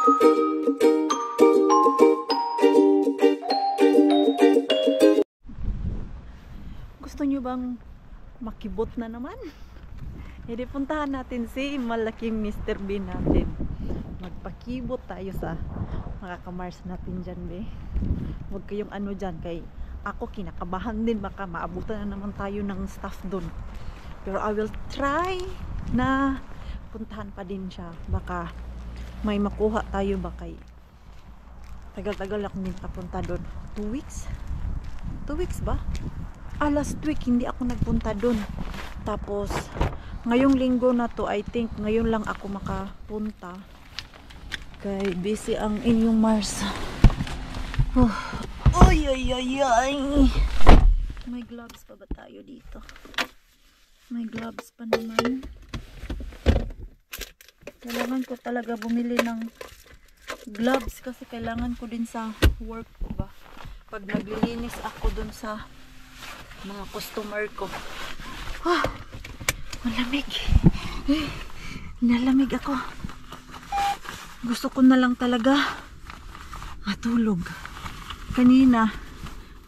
Gusto nyo bang makibot na naman? Hindi, puntahan natin si malaking Mr. Bean natin. Magpakibot tayo sa mga kamars natin dyan, be. Huwag kayong ano dyan, kay ako kinakabahan din, baka maabutan na naman tayo ng staff doon. Pero I will try na puntahan pa din siya. Baka may makuha tayo, baka tagal-tagal ako din papunta doon. 2 weeks? 2 weeks ba? Last week hindi ako nagpunta doon. Tapos ngayong linggo na to, I think ngayon lang ako makapunta. Kay busy ang inyong Mars. Oy, oy, oy, oy. May gloves pa ba tayo dito? May gloves pa naman. Kailangan ko talaga bumili ng gloves kasi kailangan ko din sa work ko ba. Pag naglilinis ako dun sa mga customer ko. Malamig. Nalamig ako. Gusto ko na lang talaga matulog. Kanina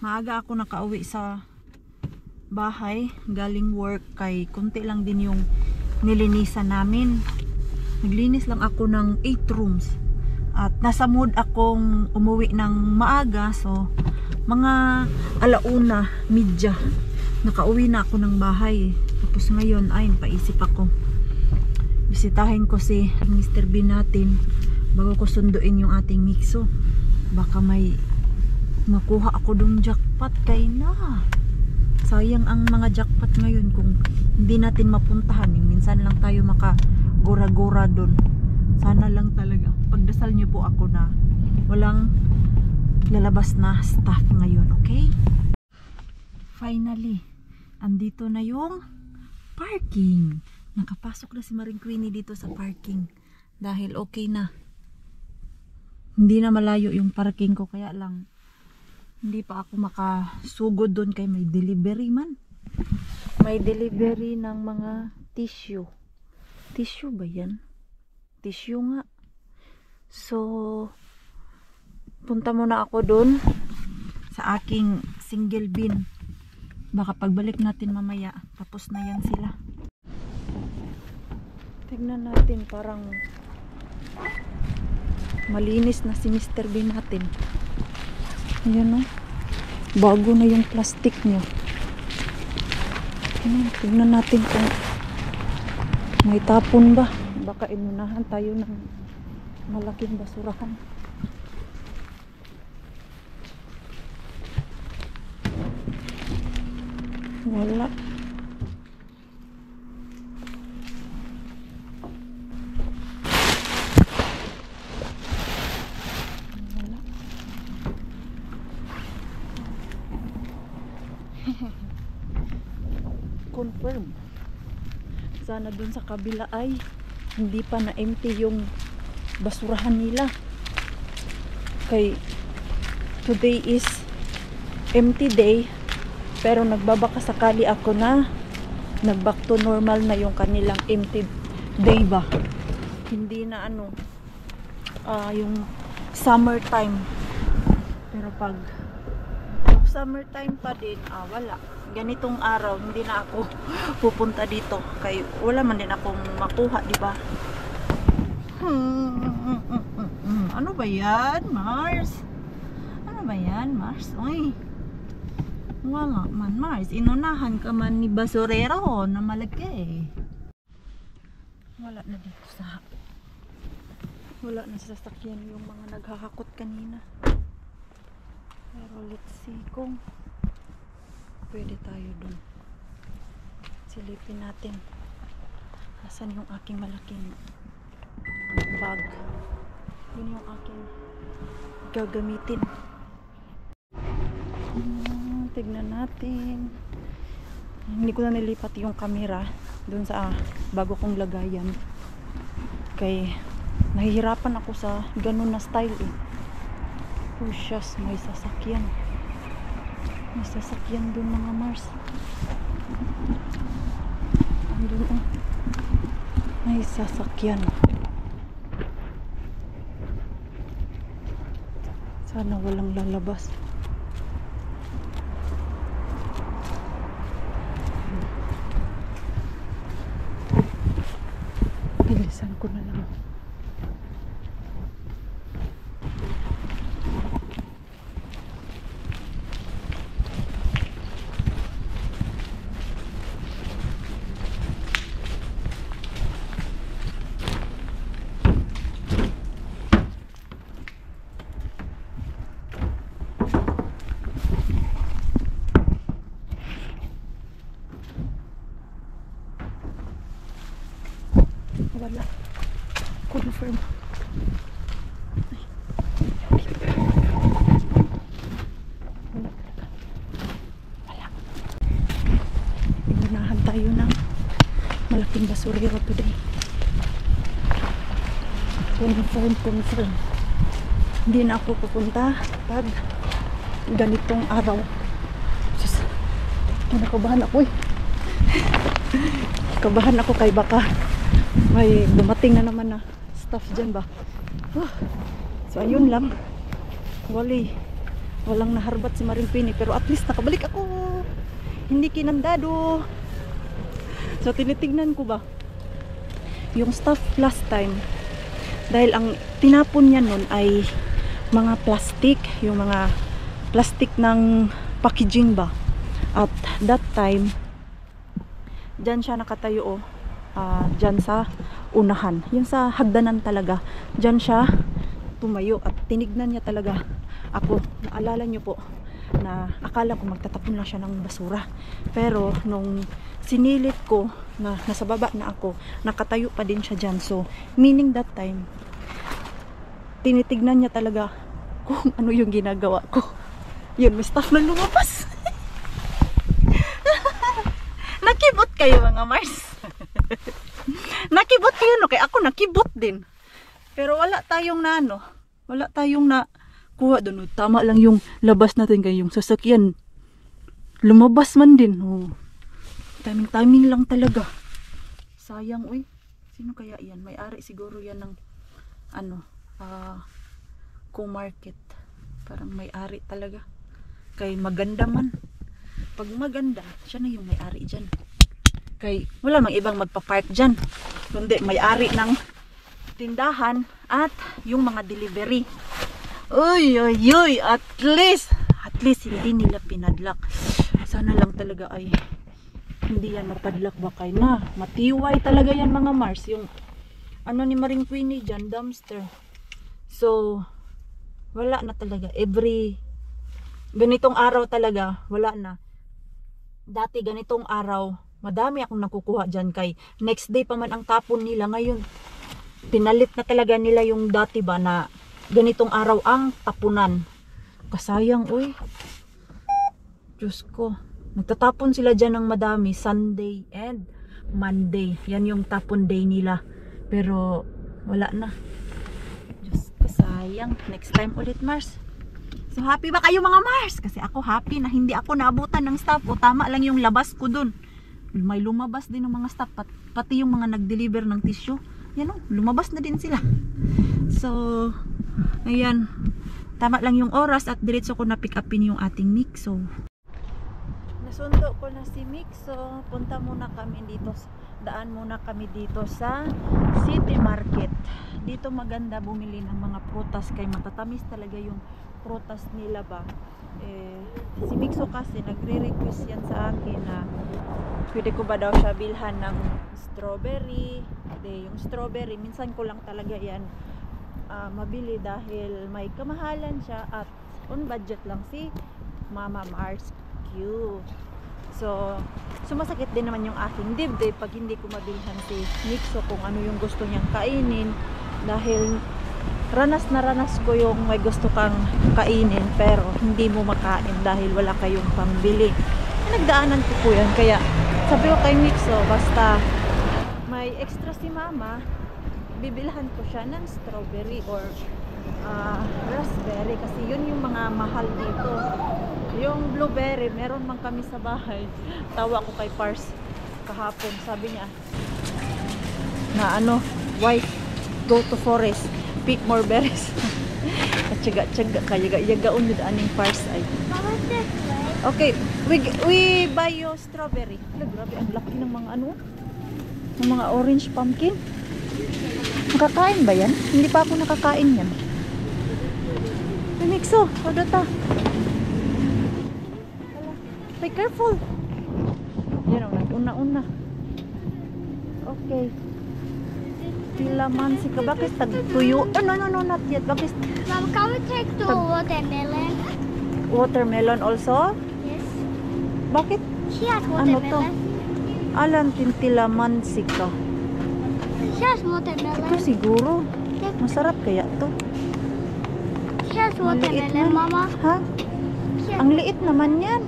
maaga ako nakauwi sa bahay galing work, kay kunti lang din yung nilinisan namin. Naglinis lang ako ng 8 rooms at nasa mood akong umuwi ng maaga, so mga 1:30 nakauwi na ako ng bahay. Tapos ngayon ay paisip ako, bisitahin ko si Mr. Bean natin bago ko sunduin yung ating mixo. Baka may makuha ako dong jackpot. Kay na sayang ang mga jackpot ngayon kung hindi natin mapuntahan. Minsan lang tayo makagora-gora doon. Sana lang talaga pagdasal niyo po ako na walang lalabas na staff ngayon, okay? Finally, andito na yung parking. Nakapasok na si Maring Queenie dito sa parking dahil okay na. Hindi na malayo yung parking ko, kaya lang hindi pa ako makasugod doon kay may delivery man. May delivery ng mga tissue. Tissue ba yan? Tissue nga. So punta muna ako doon sa aking single bin. Baka pagbalik natin mamaya tapos na yan sila. Tignan natin, parang malinis na si Mr. Bean natin. Ayan o, bago na yung plastic niya. Tignan natin kung may tapon ba. Baka inunahan tayo ng malaking basurahan. Wala. Confirm. Sana dun sa kabila ay hindi pa na empty yung basurahan nila. Kay today is empty day, pero nagbabaka sakali ako na nag-back to normal na yung kanilang empty day ba. Hindi na ano, yung summertime. Pero pag summertime pa din, wala. Ganitong araw hindi na ako pupunta dito kay wala man din akong makuha, di ba? Ano ba yan, Mars? Ano ba yan, Mars? Uy, wala man, Mars. Inunahan ka man ni basurero na malaki. Wala na dito sa sasakyan yung mga naghahakot kanina. Pero let's see kung pwede tayo dun. Silipin natin. Asan yung aking malaking bag? Yun yung aking gagamitin. Tignan natin. Hindi ko na nilipat yung camera dun sa bago kong lagayan. Kay nahihirapan ako sa ganun na style eh. Oh shucks, may sasakyan. May sasakyan dun mga Mars. Andun may sasakyan. Sana walang lalabas. Bilisan ko na lang. Wala. Confirm. Wala talaga. Wala. Inunahan tayo ng malaking basurero today. Confirm. Hindi na ako pupunta pag ganitong araw. Sus, kinakabahan ako eh. Kabahan ako kay baka may dumating na naman na staff dyan ba. So ayun lang, walang naharbat si Maring Pini, pero at least nakabalik ako, hindi kinandado. So tinitignan ko ba yung staff last time, dahil ang tinapon niya nun ay mga plastic, yung mga plastic ng packaging ba. At that time dyan siya nakatayo dyan sa unahan, yun sa hagdanan talaga, dyan siya tumayo at tinignan niya talaga ako. Naalala niyo po na akala ko magtatapon lang siya ng basura, pero nung sinilip ko na nasa baba na ako, nakatayo pa din siya dyan. So meaning that time tinitignan niya talaga kung ano yung ginagawa ko. Yun, may staff na lumabas. Nakibot kayo mga Mars. Nakibot kayo, no? Kaya ako nakibot din. Pero wala tayong na ano, wala tayong na kuha doon. Tama lang yung labas natin, kaya yung sasakyan lumabas man din. Timing lang talaga. Sayang, uy. Sino kaya yan? May-ari siguro yan ng ano, co-market. Parang may-ari talaga. Kay maganda man. Pag maganda, siya na yung may-ari dyan. Kay wala mang ibang magpa-park dyan, kundi may-ari ng tindahan at yung mga delivery. Uy, at least hindi nila pinadlock. Sana lang talaga ay hindi yan mapadlock, bakay na matiway talaga yan mga Mars, yung ano ni Maring Queenie dyan, dumpster. So wala na talaga, every ganitong araw talaga wala na. Dati ganitong araw madami akong nakukuha dyan, kay next day pa man ang tapon nila. Ngayon pinalit na talaga nila yung dati ba na ganitong araw ang tapunan. Kasayang, uy. Diyos ko, nagtatapon sila dyan ng madami Sunday and Monday, yan yung tapon day nila, pero wala na. Diyos ko, sayang. Next time ulit Mars. So happy ba kayo mga Mars? Kasi ako happy na hindi ako naabutan ng staff, o tama lang yung labas ko dun. May lumabas din ng mga staff, pati yung mga nag-deliver ng tissue, yan o, lumabas na din sila. So ayan, tama lang yung oras at diretso ko na pick upin yung ating Mixo. Nasundo ko na si Mixo. Punta muna kami dito, daan muna kami dito sa City Market. Dito maganda bumili ng mga prutas, kay matatamis talaga yung prutas nila ba. Si Mixo kasi nagre-request yan sa akin na pwede ko ba daw siya bilhan ng strawberry. Yung strawberry minsan ko lang talaga yan mabili dahil may kamahalan siya at on budget lang si Mama Mars Q. So sumasakit din naman yung aking dibdib pag hindi ko mabilhan si Mixo kung ano yung gusto niyang kainin, dahil ranas ko yung may gusto kang kainin pero hindi mo makain dahil wala kayong pambili. Nagdaanan ko po yan, kaya sabi ko kay Mixo, basta may extra si Mama, bibilhan ko siya ng strawberry or raspberry, kasi yun yung mga mahal dito. Yung blueberry meron man kami sa bahay. Tawa ko kay Pars kahapon, sabi niya na ano, wife, go to forest, pick more berries. At tsaga-tsaga kaya yaga-yaga yun aning pars ay. Mama, this way. Okay, we buy you strawberry. Hala, grabe ang laki ng mga ano. Ng mga orange pumpkin. Nakakain ba yan? Hindi pa ako nakakain yan. Mixo, hold ta. Be careful. Yan o, una-una. Okay. Tilaman si ka. Bakit tagtuyo? Oh, no, not yet. Bakit? Mom, can we take the watermelon? Watermelon also? Yes. Bakit? She has Ano to? watermelon. Alam tintilaman si ka. She has watermelon. Ito siguro. Masarap kaya to. She has Maliit watermelon, man. Mama. Ha? She has Ang liit naman yan.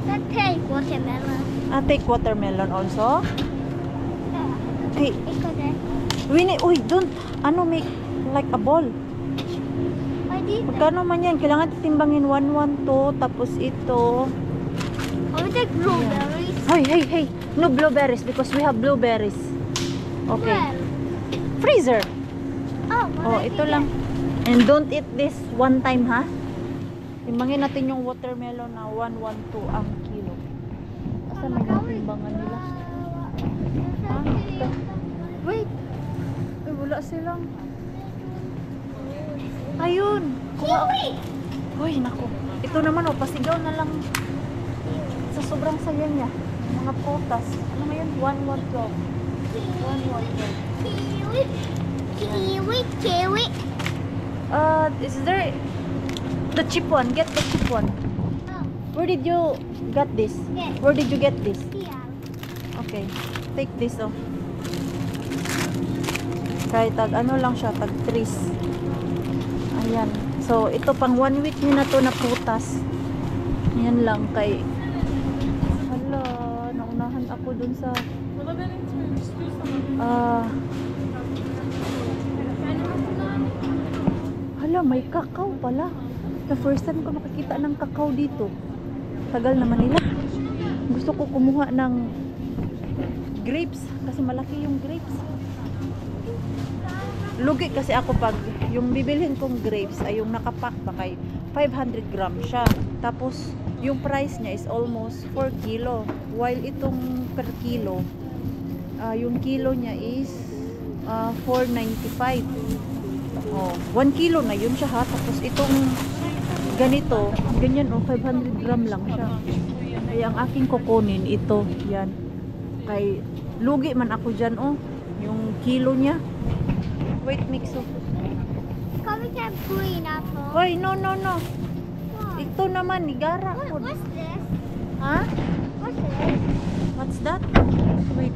Let's take watermelon. Take watermelon also. Okay. It's okay. Don't. Make like a ball. I did that. Magkano man yan? Kailangan timbangin 112. Tapos ito. I will take blueberries. Hey. No blueberries because we have blueberries. Okay. Well. Freezer. Oh, Ito lang. And don't eat this one time, ha? Timbangin natin yung watermelon na 112 ang kilo. Asan may timbangan nila? Ha? Ito. Wait. Ay, wala silang. Ayun. Kiwi! Hoy, naku. Ito naman, pasigaw na lang. Sa sobrang saya niya. Mga prutas. Ano ngayon? 112. 112. Kiwi. Is there the cheap one? Get the cheap one. Oh, Where did you get this? Yes. Where did you get this? here. Okay. Take this, oh. Kahit ano lang siya, tag 3. Ayan. So, ito pang 1 week nyo na to na prutas. Ayan lang kay... Hala, naunahan ako dun sa... Hala, may kakao pala. The first time ko makakita ng kakao dito. Tagal naman nila. Gusto ko kumuha ng grapes kasi malaki yung grapes. Lugi kasi ako pag yung bibilhin kong grapes ay yung nakapack pa kay 500 grams siya. Tapos yung price niya is almost 4 kilo. While itong per kilo, yung kilo niya is 495. 1 kilo na yun siya ha. Tapos itong ganito, ganyan 500 gram lang siya. Kaya ang aking kukunin ito, yan. Kay lugi man ako dyan yung kilo niya. Wait, Mixo. Can we get green apple? Hoy, no. What? Ito naman, igara. What's this? Ha? What's this? What's that? Wait.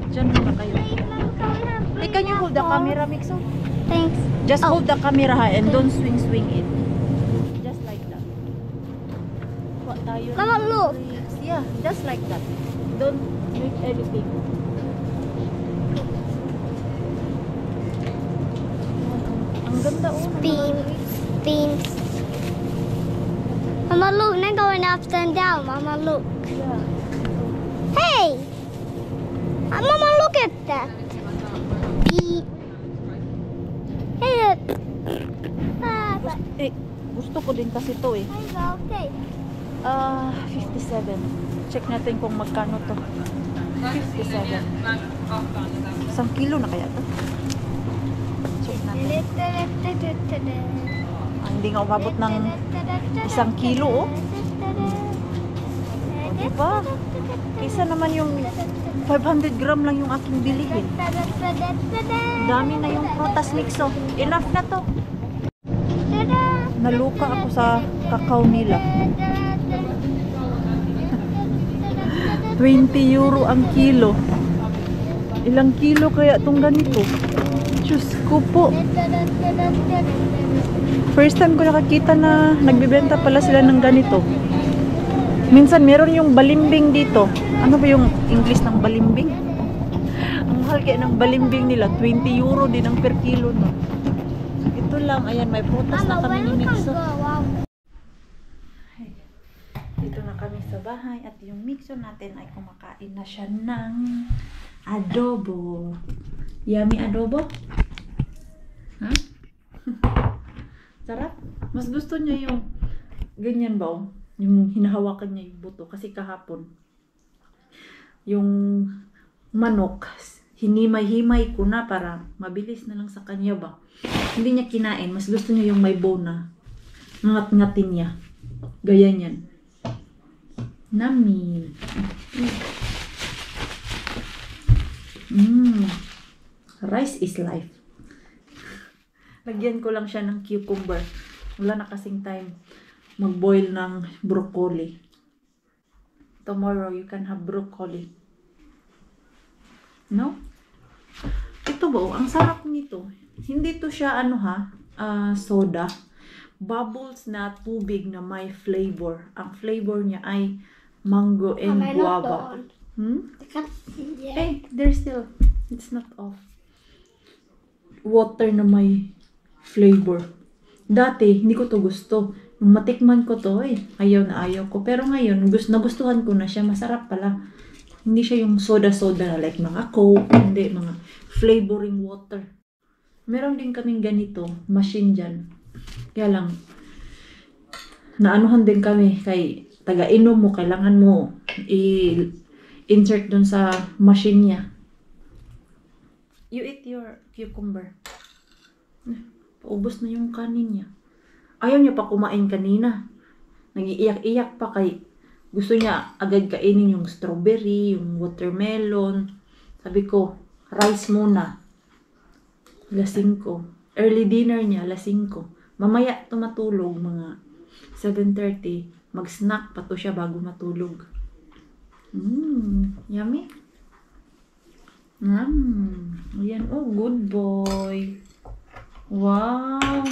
Diyan muna kayo. Wait, Mom, can we have green Hey, can you hold the apple? camera, Mixo? Thanks. Just Oh. hold the camera ha, and don't swing it. Just like that. What tayo? Mama, look. Yeah, just like that. Don't make anything. Ang ganda Beans. Mama, look. They're going up and down. Mama, look. Yeah. Hey! Mama, look at that. Hey, Gusto ko din kasi to eh. okay. 57. Check natin kung magkano to. 57. 1 kilo na kaya to? Check natin. Hindi nga umabot ng 1 kilo oh. Diba? Kaysa naman yung 500 gram lang yung aking bilihin. Dami na yung prutas, Mixo. Enough na to. Naluka ako sa kakao nila. 20 euro ang kilo. Ilang kilo kaya itong ganito? Diyos ko po. First time ko nakakita na nagbibenta pala sila ng ganito. Minsan meron yung balimbing dito. Ano ba yung English ng balimbing? Ang mahal kaya ng balimbing nila. 20 euro din ang per kilo no. Ito lang. Ayan, may prutas na kami ni Mixo. Dito na kami sa bahay at yung Mixo natin ay kumakain na siya ng adobo. Yummy adobo? Ha? Sarap. Mas gusto niya yung ganyan ba, oh? Yung hinahawakan niya yung buto. Kasi kahapon, yung manok, hinimay-himay ko na para mabilis na lang sa kanya ba. Hindi niya kinain. Mas gusto niya yung may bone na ngat-ngatin niya. Gaya niyan. Nami. Rice is life. Lagyan ko lang siya ng cucumber. Wala na kasing time mag-boil ng broccoli. Tomorrow, you can have broccoli. No? Ito ba? Ang sarap nito. Hindi to siya soda. Bubbles na tubig na may flavor. Ang flavor niya ay mango and guava. Hey, there's still. It's not off. Water na may flavor. Dati, hindi ko to gusto. Nung matikman ko to, ayaw na ayaw ko. Pero ngayon, nagustuhan ko na siya. Masarap pala. Hindi siya yung soda-soda na like mga Coke. Hindi, mga flavoring water. Meron din kaming ganito, machine dyan. Kaya lang, naanuhan din kami kay taga-inom mo, kailangan mo i-insert dun sa machine niya. You eat your cucumber. Paubos na yung kanin niya. Ayaw niya pa kumain kanina. Nag-iiyak-iyak pa kay gusto niya agad kainin yung strawberry, yung watermelon. Sabi ko, rice muna. 5:00. Early dinner niya, 5:00. Mamaya tumatulog mga 7:30. Mag-snack pa to siya bago matulog. Yummy. Ayan. Oh, good boy. Wow.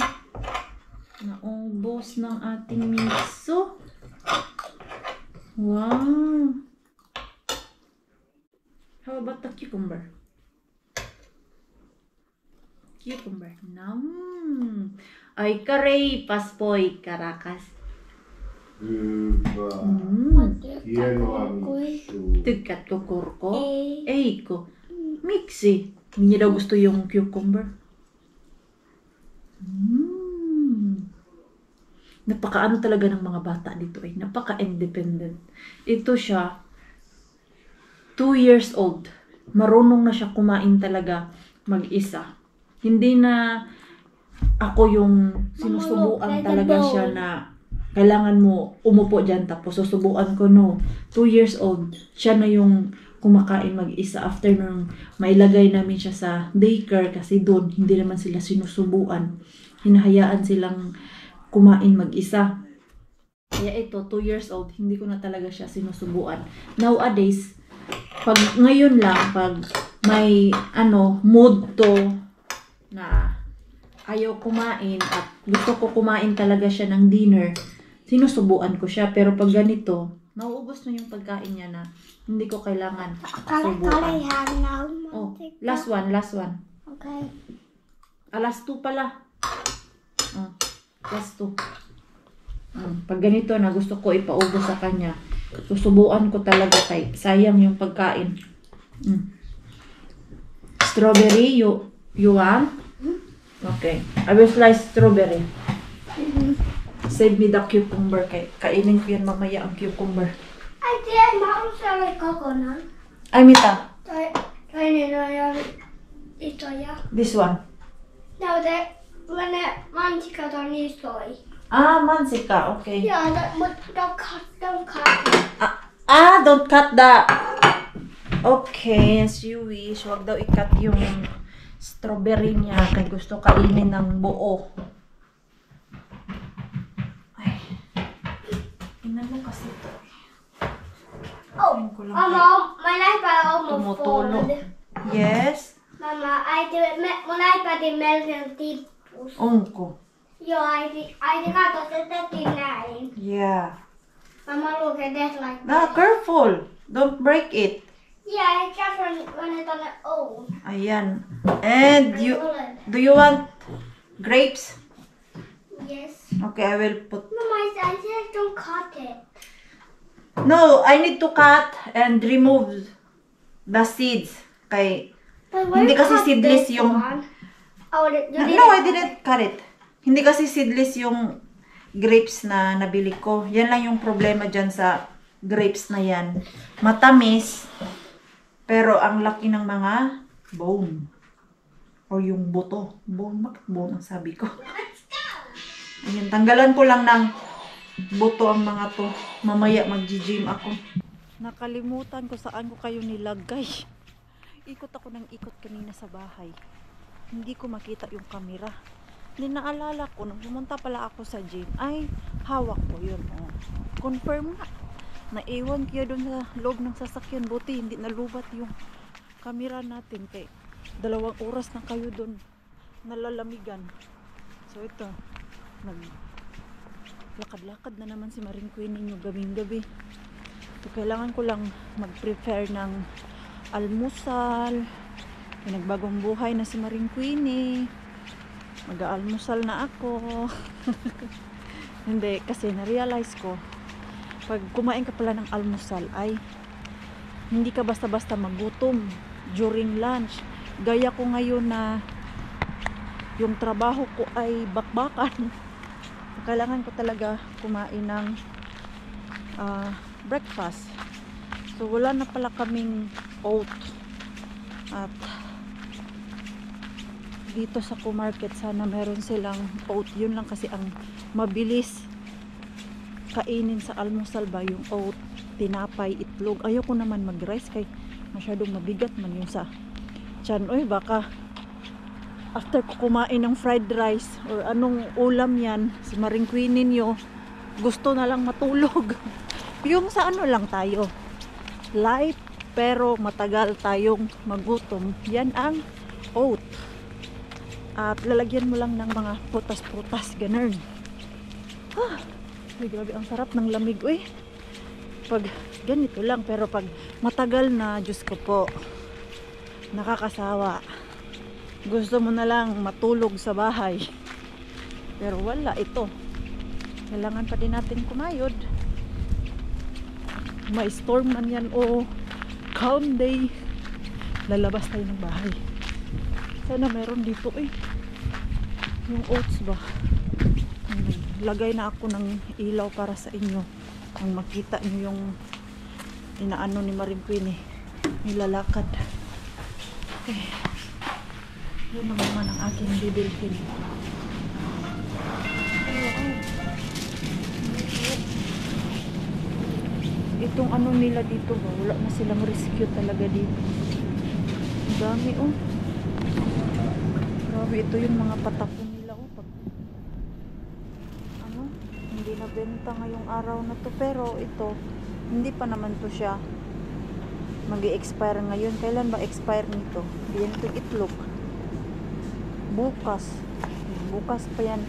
Naubos ng ating miso. Wow. How about the cucumber? Cucumber. Ay, karay, paspoy, Caracas. Tigkat ko kurko. Ko. Mixi. Hindi daw gusto yung cucumber. Napakaano talaga ng mga bata dito napaka-independent. Ito siya, 2 years old. Marunong na siya kumain talaga mag-isa. Hindi na ako yung sinusubuan talaga siya na kailangan mo umupo dyan tapos susubuan ko, no. 2 years old, siya na yung kumakain mag-isa after nung mailagay namin siya sa daycare kasi doon hindi naman sila sinusubuan. Hinahayaan silang kumain mag-isa. Kaya ito, 2 years old, hindi ko na talaga siya sinusubuan. Nowadays, pag ngayon lang, pag may mood to na ayaw kumain at gusto ko kumain talaga siya ng dinner, sinusubuan ko siya. Pero pag ganito, nauubos na yung pagkain niya na hindi ko kailangan subuan. Oh, last one. Okay. Last 2 pala. Last 2. Pag ganito na gusto ko ipaubos sa kanya, susubuan ko talaga kay sayang yung pagkain. Strawberry, you want? Okay. I will slice strawberry. Save me the cucumber. Kainin ko yan mamaya ang cucumber. I did not sell coconut. Ay, Mita. This one. No, when it mantika on this soy. Mansika. Okay. Yeah, don't cut Don't cut the... Okay, as you wish. Huwag daw i-cut yung strawberry niya kaya gusto kainin ng buo. Ay. Tingnan mo kasi ito. Mama, my iPad almost Tumutulo. Yes? Mama, my iPad is melting deep. Ongko. Yeah, I got the 39. Yeah. Mama, look at that like Careful. Don't break it. Yeah, it's just when it's on the old. Ayan. And do you want grapes? Yes. Okay, I will put... Mama, I said don't cut it. No, I need to cut and remove the seeds. But Hindi kasi cut seedless this yung... one? Oh, No, I didn't cut it. Hindi kasi seedless yung grapes na nabili ko. Yan lang yung problema dyan sa grapes na yan. Matamis, pero ang laki ng mga bone. O yung buto. Bone, bakit bone ang sabi ko? Ayan, tanggalan ko lang ng buto ang mga to. Mamaya mag-gym ako. Nakalimutan ko saan ko kayo nilagay. Ikot ako ng ikot kanina sa bahay. Hindi ko makita yung camera. Hindi naalala ko, nung pumunta pala ako sa gym, ay hawak ko yun. Oh. Confirm nga. Naiwan kaya doon sa loob ng sasakyan. Buti hindi nalubat yung camera natin. Kay 2 oras na kayo doon nalalamigan. So ito, lakad-lakad na naman si Maring Queen ninyo gabing-gabi. So, kailangan ko lang mag-prepare ng almusal. Pinagbagong buhay na si Maring Queenie. Mag-aalmusal na ako. Hindi, kasi na-realize ko, pag kumain ka pala ng almusal ay hindi ka basta-basta magutom during lunch. Gaya ko ngayon na yung trabaho ko ay bakbakan. Kailangan ko talaga kumain ng breakfast. So wala na pala kaming oat. At dito sa Q-Market sana meron silang oat. Yun lang kasi ang mabilis kainin sa almusal ba, yung oat, tinapay, itlog. Ayoko naman mag-rice kay masyadong mabigat man yung sa tiyan. Oy, baka after ko kumain ng fried rice or anong ulam yan, si Maring Queen ninyo gusto na lang matulog. Yung sa ano lang tayo, light pero matagal tayong magutom, yan ang oat. At lalagyan mo lang ng mga putas-putas, ganun. Ay, grabe, ang sarap ng lamig, uy. Pag ganito lang, pero pag matagal na, Diyos ko po, nakakasawa. Gusto mo na lang matulog sa bahay. Pero wala, ito. Kailangan pa din natin kumayod. May storm man yan o calm day. Lalabas tayo ng bahay. Sana meron dito yung oats ba. Lagay na ako ng ilaw para sa inyo. Ang makita nyo yung inaano ni Maring Queen nilalakad. Okay. Yun naman ang aking bibilhin. Itong ano nila dito ba, wala na silang rescue talaga dito. Ang dami grabe, ito yung mga patapon nila pag ano, hindi nabenta ngayong araw na to, pero ito hindi pa naman to siya mag-i-expire ngayon. Kailan ba expire nito? Yan ito itlog. Bukas pa yan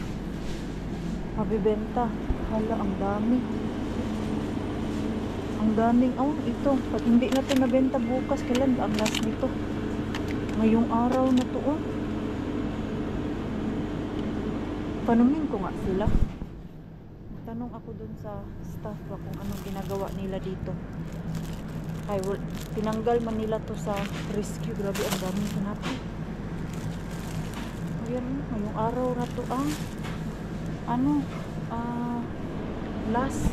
mabibenta. Hala, ang daming ito, pag hindi na ito nabenta bukas, kailan ba ang last nito? Ngayong araw na to. Tanungin ko nga sila. Tanong ako dun sa staff ba kung anong ginagawa nila dito. Ay, tinanggal man nila to sa rescue. Grabe, ang daming tinapay. Ayan, ngayong araw na to last.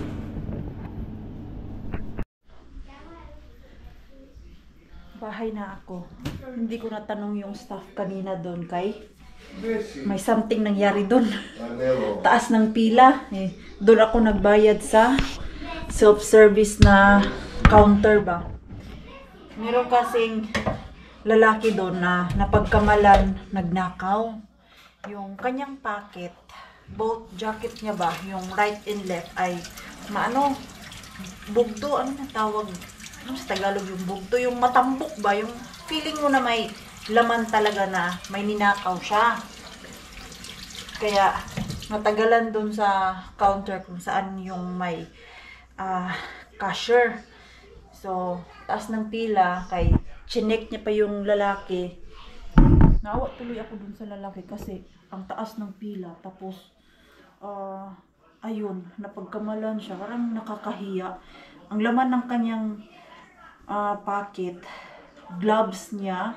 Bahay na ako. Hindi ko natanong yung staff kanina doon kay may something nangyari doon. Taas ng pila. Doon ako nagbayad sa self-service na counter ba. Meron kasing lalaki doon na napagkamalan, nagnakaw. Yung kanyang packet, both jacket niya ba, yung right and left ay bugto, ano na tawag? Ano sa Tagalog yung bugto? Yung matambok ba? Yung feeling mo na may laman talaga na may ninakaw siya. Kaya matagalan dun sa counter kung saan yung may cashier. So, taas ng pila, kay chinek niya pa yung lalaki. Naawa tuloy ako dun sa lalaki kasi ang taas ng pila. Tapos, ayun, napagkamalan siya. Parang nakakahiya. Ang laman ng kanyang packet, gloves niya,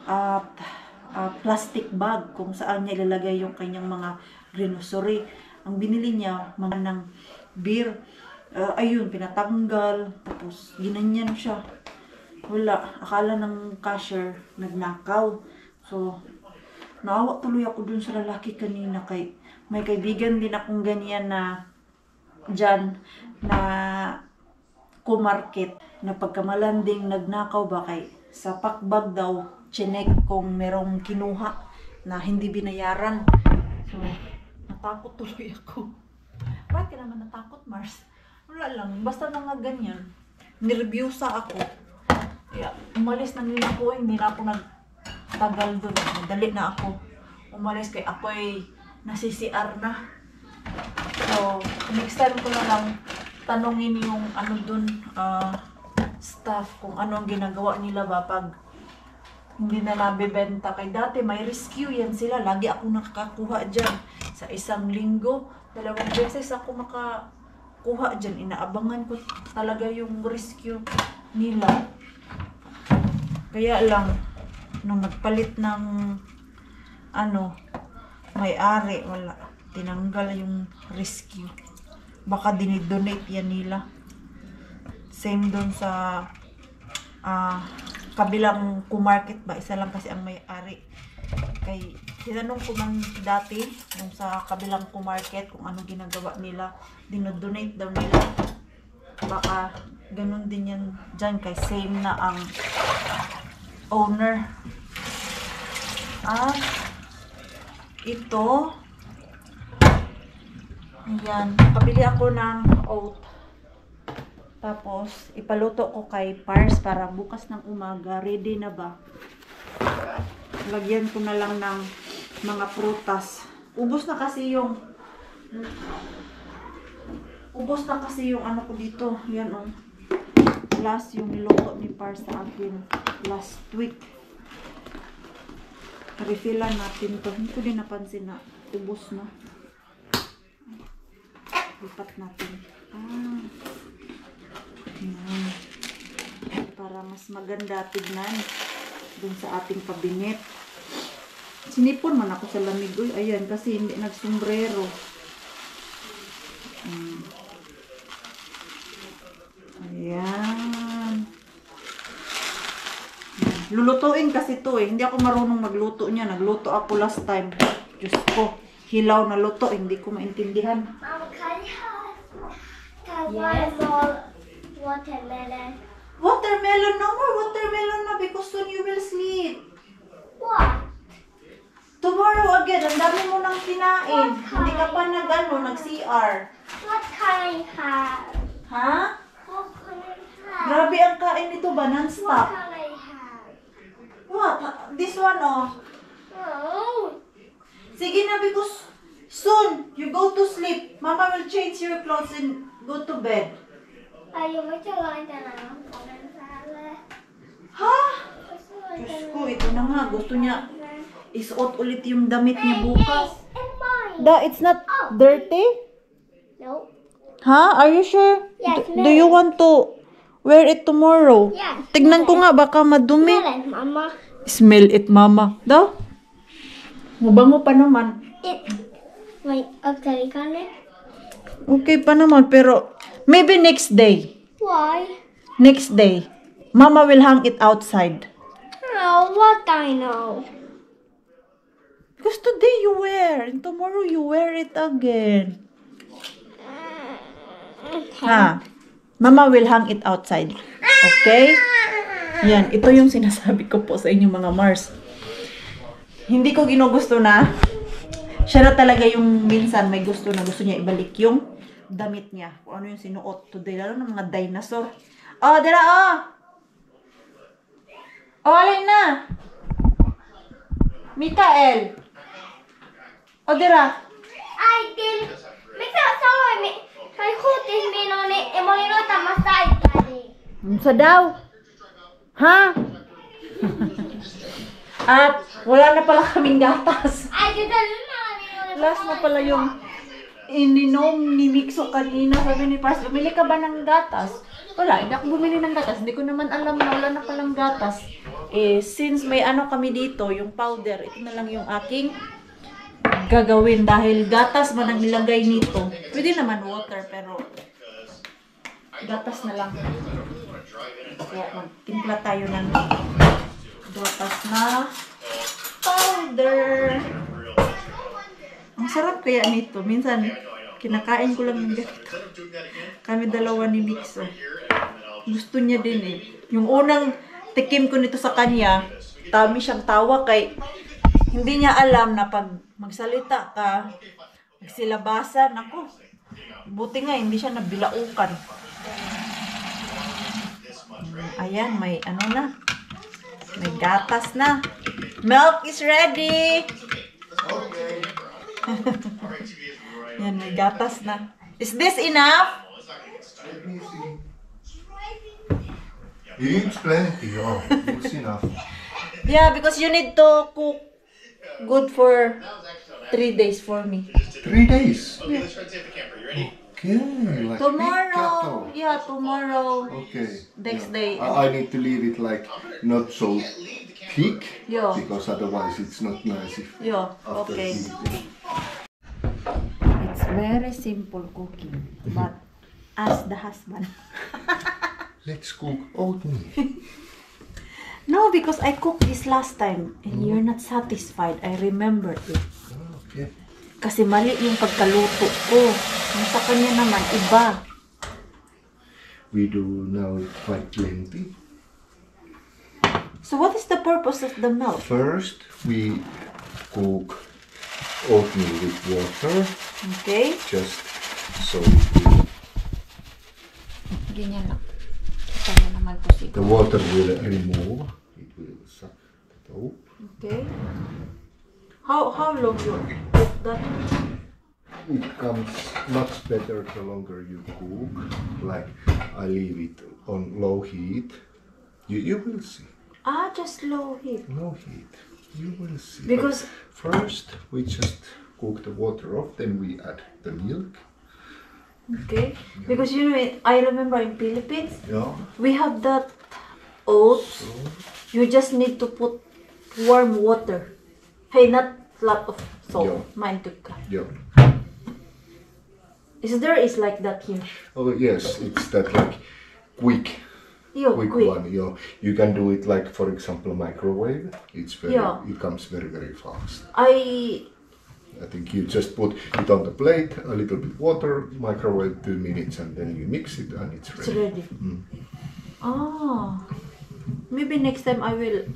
at plastic bag kung saan niya ilalagay yung kanyang mga grocery. Ang binili niya, mga ng beer. Ayun, pinatanggal. Tapos, ginanyan siya. Wala. Akala ng cashier, nagnakaw. So, naawa tuloy ako dun sa lalaki kanina. May kaibigan din akong ganyan na dyan na kumarket na pagkamalanding nagnakaw ba sa pakbag daw, chinek kung merong kinuha na hindi binayaran. So, natakot tuloy ako. Bakit ka naman natakot, Mars? Wala lang, basta mga ganyan. Nervyosa ako. Kaya, umalis na nila ako, hindi na ako nagtagal doon. Madali na ako. Umalis kay ako'y nasi-CR na. So, next time ko na lang tanungin yung ano doon, staff, kung ano ang ginagawa nila ba pag hindi na nabibenta. Kay dati may rescue yan sila. Lagi ako nakakakuha dyan. Sa isang linggo, 2 beses ako makakuha dyan. Inaabangan ko talaga yung rescue nila. Kaya lang, nung nagpalit ng may-ari, wala. Tinanggal yung rescue. Baka dinidonate yan nila. Same doon sa kabilang kumarket ba, isa lang kasi ang may-ari. Kay tinanong ko man dati nung sa kabilang kumarket kung ano ginagawa nila, dinodonate daw nila. Baka ganun din yan dyan, kay same na ang owner. Ito, ayan, pabili ako ng oat. Tapos, ipaluto ko kay Pars para bukas ng umaga. Ready na ba? Lagyan ko na lang ng mga prutas. Ubos na kasi yung ano ko dito. Yan o. Last yung niluto ni Pars sa akin last week. Refillan natin to. Hindi ko din napansin na ubos na. Lipat natin. Ayan. Para mas maganda tignan dun sa ating kabinet. Sinipon man ako sa lamig. Uy, ayan, kasi hindi nagsombrero. Ayan. Lulutuin kasi to eh. Hindi ako marunong magluto niya. Nagluto ako last time. Diyos ko, hilaw na luto. Hindi ko maintindihan. Mama, can I have watermelon? Watermelon? No more watermelon na because soon you will sleep. What? Tomorrow again. Ang dami mo nang kinain. Hindi ka pa nag-CR. What can I have? Ha? What can I have? Grabe ang kain nito ba? What Non-stop. can I have? What? This one oh. Oh. Sige na because soon you go to sleep. Mama will change your clothes and go to bed. Ayaw mo lang na Ha? Diyos ko, ito na nga. Gusto niya isuot ulit yung damit niya bukas. And mine. It's not dirty? No. Ha? Are you sure? Yes, Do you want to wear it tomorrow? Yes. Tignan ko nga, baka madumi. Smell it, Mama. Smell it, Mama. Daw? Mabango pa naman. Wait, actually, can it? Okay pa naman, pero maybe next day. Why? Next day. Mama will hang it outside. Oh, what I know. Because today you wear, and tomorrow you wear it again. Ha? Mama will hang it outside. Okay? Yan, ito yung sinasabi ko po sa inyo mga Mars. Hindi ko ginugusto na. Siya na talaga yung minsan may gusto niya ibalik yung damit niya. Kung ano yung sinuot today. Lalo ng mga dinosaur. Oh, dira oh! Oh, alin na? Mikael! Oh, dira! I did. Mix up some me. I hope this me no ne. Emolino tamasay kali. Sa daw? Ha? At wala na pala kaming gatas. I didn't know. Last na pala yung ininom ni Mixo kanina. Sabi ni Pars, bumili ka ba ng gatas? Wala, hindi ako bumili ng gatas. Hindi ko naman alam na wala na palang gatas. Since may ano kami dito, yung powder, ito na lang yung aking gagawin. Dahil gatas man ang nilagay nito. Pwede naman water, pero gatas na lang. Kaya magtimpla tayo ng gatas na powder. Ang sarap kaya nito. Minsan, kinakain ko lang ng ganito. Kami dalawa ni Mixo. Gusto niya din eh. Yung unang tikim ko nito sa kanya, tami siyang tawa kay hindi niya alam na pag magsalita ka, magsilabasan ako. Buti nga, hindi siya nabilaukan. Ayan, may ano na. May gatas na. Milk is ready! Yan, may gatas na. Is this enough? It's plenty, oh. It's enough. Yeah, because you need to cook good for 3 days for me. 3 days? Yeah. Okay, like Tomorrow. big Yeah, tomorrow. cattle. Okay. Next yeah. day. I need to leave it like not so thick. Yeah. Because otherwise it's not nice if Yeah, after okay. eating. It's very simple cooking, but ask the husband. Let's cook oatmeal. No, because I cooked this last time and you're not satisfied. I remember it. Okay. Kasi mali yung pagkaluto ko. Yung sa kanya naman, iba. We do now quite plenty. So what is the purpose of the milk? First, we cook oatmeal with water, Okay? just so it will, Ganyan lang. Kita mo naman po si the water will remove. It will suck it up. Okay. How long you cook that? It comes much better the longer you cook. Like I leave it on low heat. You will see. Ah, just low heat. Low heat. You will see. Because- But first we just cook the water off, then we add the milk. Okay. Because you know, I remember in Philippines, Yeah. we have that oats. You just need to put warm water. Hey, not lot of salt. Yeah. Mine took. Yeah. Is like that here? Oh yes, it's that like quick Quick. one. You can do it like for example microwave. It's very Yeah. it comes very fast. I I think you just put it on the plate, a little bit water, microwave 2 minutes, and then you mix it and it's It's ready. ready. Ah, maybe next time I will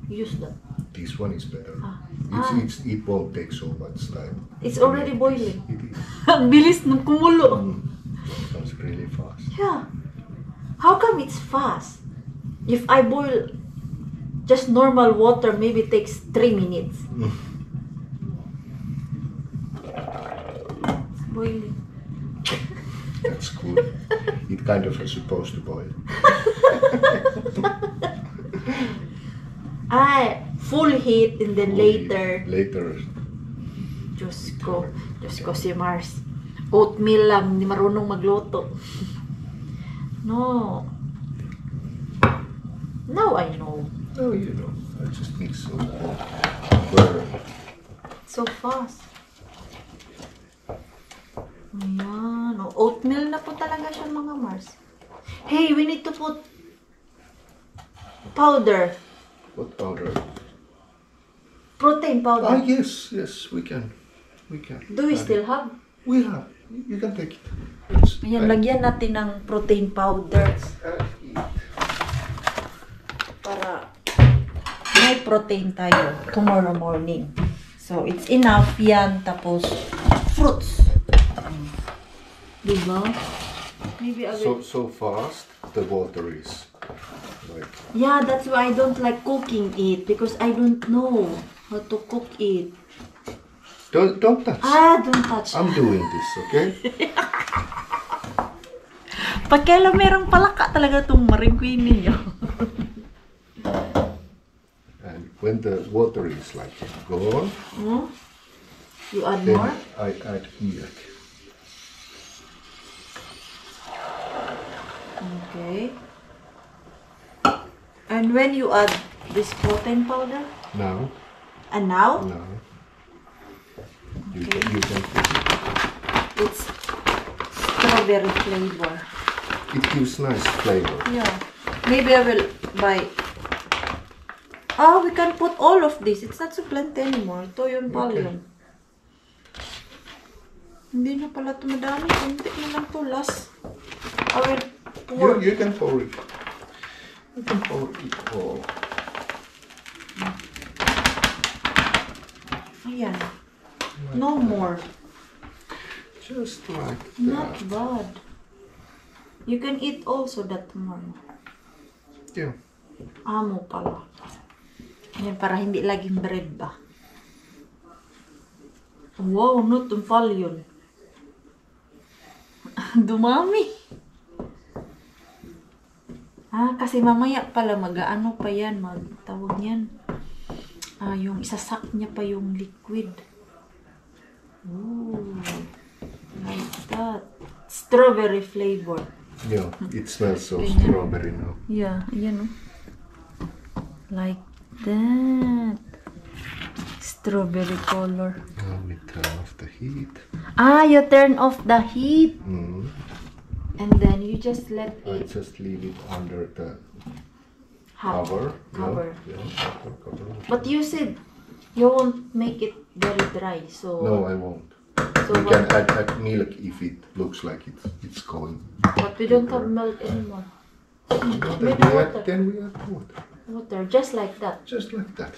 use that. This one is better. Ah. It won't take so much time. It's already boiling. It is. Ang bilis nung kumulo. It comes really fast. Yeah. How come it's fast? If I boil just normal water, maybe it takes 3 minutes. It's boiling. That's good. It kind of is supposed to boil. Full heat and then later. Later. Diyos ko si Mars. Oatmeal lang, hindi marunong magluto. No. Now I know. Oh, you know, I just mix so well. So fast. Ayan. Oatmeal na po talaga siya mga Mars. Hey, we need to put powder. What powder? Protein powder. Ah, yes, we can. Do we still have? We have. You can take it. It's Ayan, lagyan natin ng protein powder para may protein tayo tomorrow morning. So, it's enough yan. Tapos, fruits. Diba? Maybe I will... so fast. The water is like. Yeah, that's why I don't like cooking it. Because I don't know how to cook it. Don't touch. Don't touch. I'm doing this, okay? Pagkailan merong palaka talaga itong maringkwin ninyo. And when the water is like gone, You add then more? I add milk. Okay. And when you add this protein powder? Now. And now? Now. You Okay. can put it. It's strawberry flavor. It gives nice flavor. Yeah. Maybe I will buy. Oh, we can put all of this. It's not so plenty anymore. Ito yun pala Okay. yun. Hindi na pala ito madami. Kunti na lang ito. Last. I will pour. You can pour it. You can pour it all. Ayan. No more. Just like Not that. bad. You can eat also that more. Yeah. Amo pala. Yan, para hindi laging bread ba? Wow, no, tumpal yun. Dumami. Kasi mamaya pala mag-ano pa yan, magtawag yan. Yung isasak niya pa yung liquid. Ooh, like that. Strawberry flavor. Yeah, it smells so Ganyan. strawberry now. Yeah, ayan o. Like that. Strawberry color. Now we turn off the heat. You turn off the heat. Mm. And then you just let I it just leave it under the hot. cover. Cover. Yeah, cover. But you said you won't make it very dry, so... No, I won't. So We what, can add milk if it looks like it's going. but we don't have milk anymore. Then Maybe we water. add water. Water, just like that. Just like that.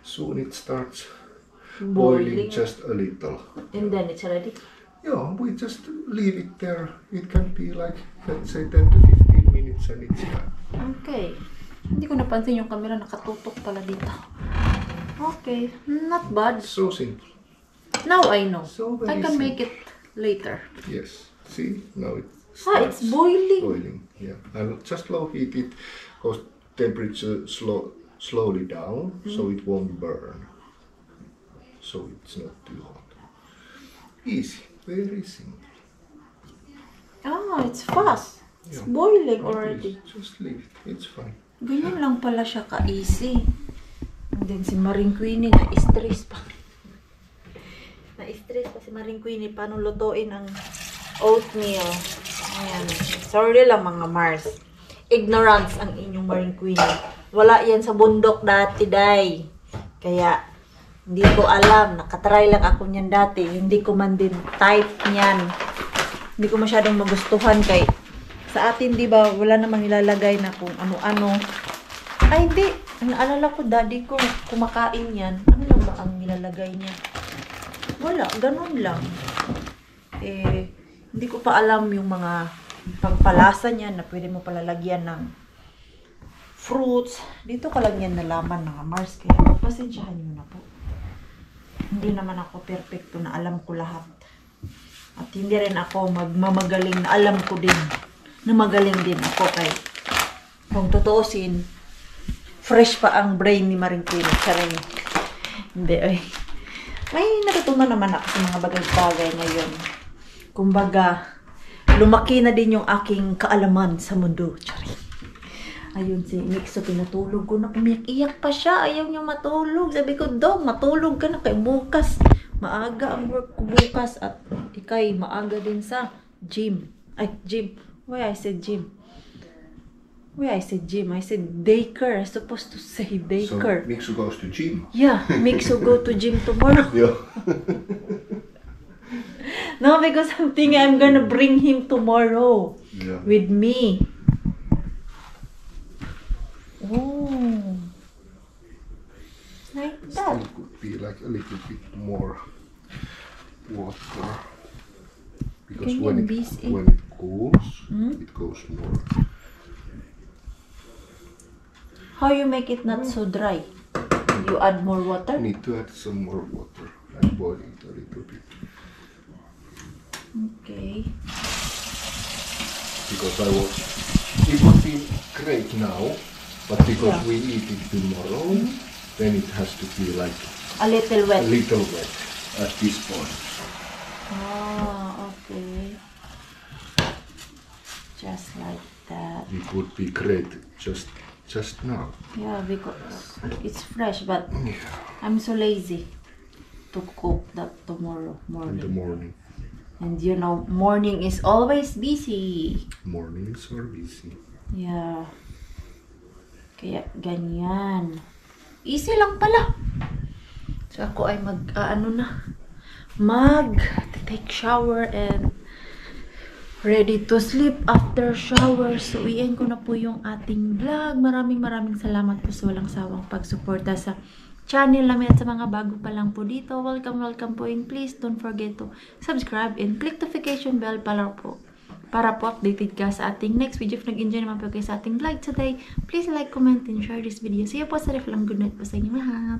Soon it starts Boiling. boiling just a little. And then it's ready. Yeah, we just leave it there. It can be like, let's say 10 to 15 minutes and it's done. Okay. Hindi ko napansin yung camera nakatutok pala dito. Okay, not bad. So simple. Now I know. So I very can simple. make it later. Yes. See, now it It's boiling. boiling. Yeah, and just low heat it goes temperature slowly down, so it won't burn. So it's not too hot. Easy, very simple. It's fast. It's Yeah. boiling At already. least, just leave it. It's fine. Ganyan lang pala siya ka-easy. And then si Maring Queenie na-stress pa. Na-stress pa si Maring Queenie paano lutuin ang oatmeal. Ayan. Sorry lang mga Mars. Ignorance ang inyong Maring Queenie. Wala yan sa bundok dati, day. Kaya, hindi ko alam. Nakatry lang ako niyan dati. Hindi ko man din type niyan. Hindi ko masyadong magustuhan kay sa atin, di ba, wala namang nilalagay na kung ano-ano. Ay, hindi. Naalala ko, daddy ko, kumakain yan. Ano lang ba ang nilalagay niya? Wala, ganun lang. Hindi ko pa alam yung mga pagpalasa niya na pwede mo palalagyan ng fruits. Dito ko lang yan nalaman, mga Mars. Kaya pasensyahan nyo na po. Hindi naman ako perfecto na alam ko lahat. At hindi rin ako magmamagaling na alam ko din na magaling din ako kay kung tutuusin fresh pa ang brain ni Maring Queenie. Charing. Hindi, ay. May natutunan naman ako sa mga bagay-bagay ngayon. Kumbaga, lumaki na din yung aking kaalaman sa mundo. Charing. Ayun si Mixo, pinatulog ko na. Umiyak-iyak pa siya. Ayaw niya matulog. Sabi ko, Dong, matulog ka na kay bukas. Maaga ang work ko bukas. At ikay, maaga din sa gym. Ay, gym. Why I said gym? Why I said gym? I said daycare. I'm supposed to say So daycare. Mixu goes to gym. Yeah, Mixo go to gym tomorrow. Yeah. No, because I'm thinking I'm gonna bring him tomorrow Yeah. with me. Oh, like that. Still could be like a little bit more water. Because Can when you bees in? it cools, it goes more. How you make it not so dry? You add more I water? need to add some more water and boil it a little bit. Okay. Because it would be great now, but because Yeah. we eat it tomorrow, then it has to be like A little a wet. little wet at this point. Okay. Just like that. It would be great just now. Yeah, because it's fresh, but Yeah. I'm so lazy to cook that tomorrow In the morning. morning. And you know, morning is always busy. Mornings are busy. Yeah. Kaya ganyan. Easy lang pala. So ako ay take shower and ready to sleep after shower. So iyan ko na po yung ating vlog. Maraming salamat po sa walang sawang pagsuporta sa channel namin at sa mga bago pa lang po dito. Welcome po, and please don't forget to subscribe and click notification bell para po updated ka sa ating next video. If nag-enjoy naman po kayo sa ating vlog today, please like, comment, and share this video. See you po sa ref lang. Good night po sa inyong lahat.